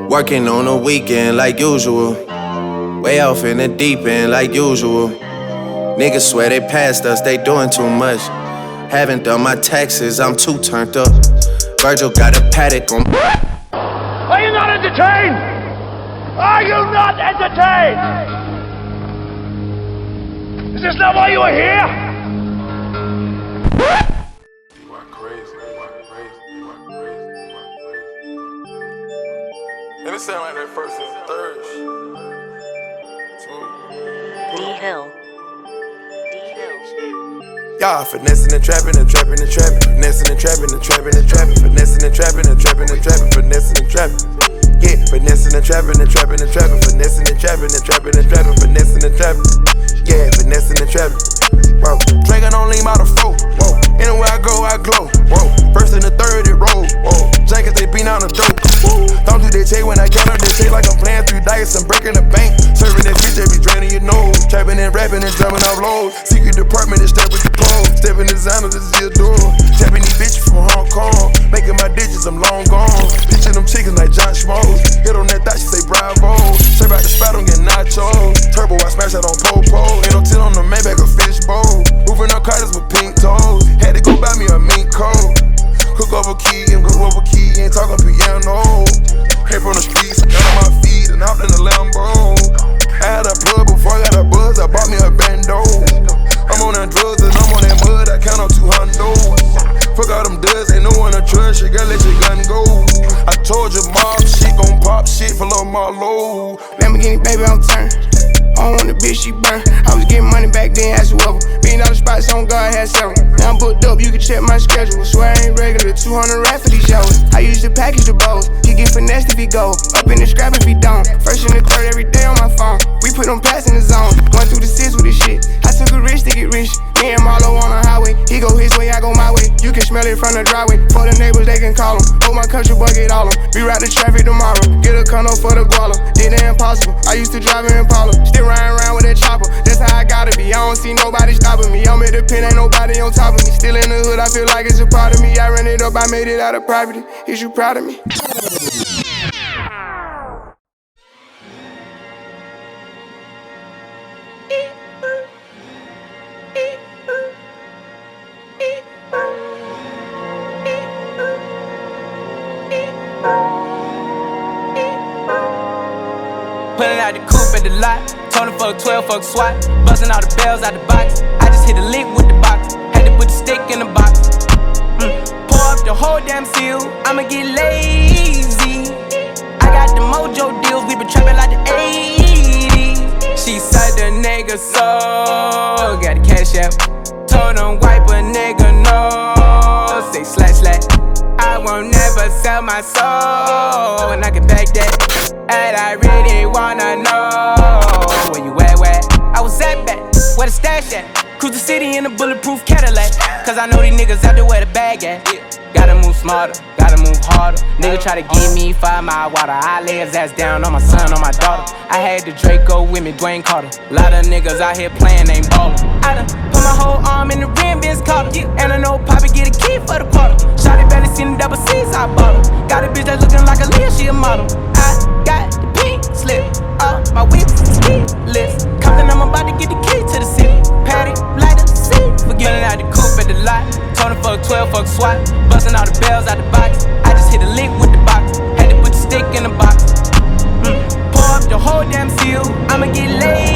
Working on the weekend like usual. Way off in the deep end like usual. Niggas swear they passed us, they doing too much. Haven't done my taxes, I'm too turned up. Virgil got a paddock on. Are you not entertained? Are you not entertained? Is this not why you are here? You are crazy, you are crazy, you are crazy, you are crazy. And it sound like that first and third shit. D-Hill. Y'all finessing and trapping and trapping and trapping, finessing and trapping and trapping and trapping, finessing and trapping and trapping and trapping, finessing and trapping. Yeah, finessing and trapping and trapping and trapping, finessing and trapping and trapping and trapping, finessing and trapping. Yeah, finessing and trapping. Whoa, Dragon don't lean by the foe. Whoa, anywhere I go, I glow. Whoa, first and the third it roll. Whoa, jackets they beat on the dope. Don't do they take when I count up they take like I'm playing 3 dice and breaking the bank. Serving that bitch, they be draining your nose. Trapping and rapping and drumming off lows. Secret department is step with the pole. Stepping designer, this is your door. Tapping these bitches from Hong Kong. Making my digits, I'm long gone. Pitching them chickens like John Schmoes. Hit on that thought, she say bravo. Serve out the spot, don't get nachos. Turbo, I smash out on Popo. Ain't no 10 on the Mavic, a fish bowl. Moving up carters with pink toes. Had to go buy me a mink coat. Cook over key and cook over key. Ain't talking piano. Came from the streets, got on my feet and hopped in the Lambo. I had a plug before I got a buzz. I bought me a bando. I'm on them drugs and I'm on that mud. I count on 200. Fuck all them duds, ain't no one to trust. You gotta let your gun go. I told you, mob shit gon' pop shit for Lil Marlowe. Lamborghini, baby, I'm turned. I don't want the bitch, she burn. I was getting money back then, ask whoever. $1 million spots on God, had several. Now I'm booked up, you can check my schedule. Swear I ain't regular, 200 rap for these shows. I used to package the bows. He get finessed if he go. Up in the scrap if he don't. First in the third every day on my phone. We put them past in the zone. Going through the 6 with this shit. I took a risk to get rich. Me and Marlo on the highway. He go his way, I go my way. You can smell it from the driveway. For the neighbors, they can call him. Hope my country boy get all them. Reroute the traffic tomorrow. Get a condo for the guala. Did the impossible. I used to drive an Impala. Still riding around with that chopper. That's how I gotta be. I don't see nobody stopping me. I'm at the pen, ain't nobody on top of me. Still in the hood, I feel like it's a part of me. I ran it up, I made it out of poverty. Is you proud of me? Pulling out the coupe at the lot. Told him fuck 12, fuck SWAT. Busting all the bells out the box. I just hit a lick with the box. Had to put the stick in the box. Pour up the whole damn seal. I'ma get lazy. I got the mojo deals. We been trapping like the 80s. She said the nigga so. Got the cash out. Told him wipe a nigga no. Say slash slash. I won't never sell my soul, and I can back that. And I really wanna know where you at, where? I was at back, where the stash at? Cruise the city in a bulletproof Cadillac. Cause I know these niggas out there where the bag at. Gotta move smarter, gotta move harder. Nigga try to give me 5 mile water. I lay his ass down on my son, on my daughter. I had the Draco with me, Dwayne Carter. Lot of niggas out here playing, ain't ballin'. I done put my whole arm in the rim, Benz Carter. And I know Poppy get a key for the quarter. Shawty barely seen the double C's, I bought her. Got a bitch that's looking like a Leah, she a model. I got the pink slip, my whips and ski lifts. Compton, I'm about to get the key to the city. Patty, light up the seat. Forgetting out the coupe at the lot. Told him fuck 12, fuck SWAT. Busting all the bells out the box. I just hit a lick with the box. Had to put the stick in the box. Pour up the whole damn seal. I'ma get laid.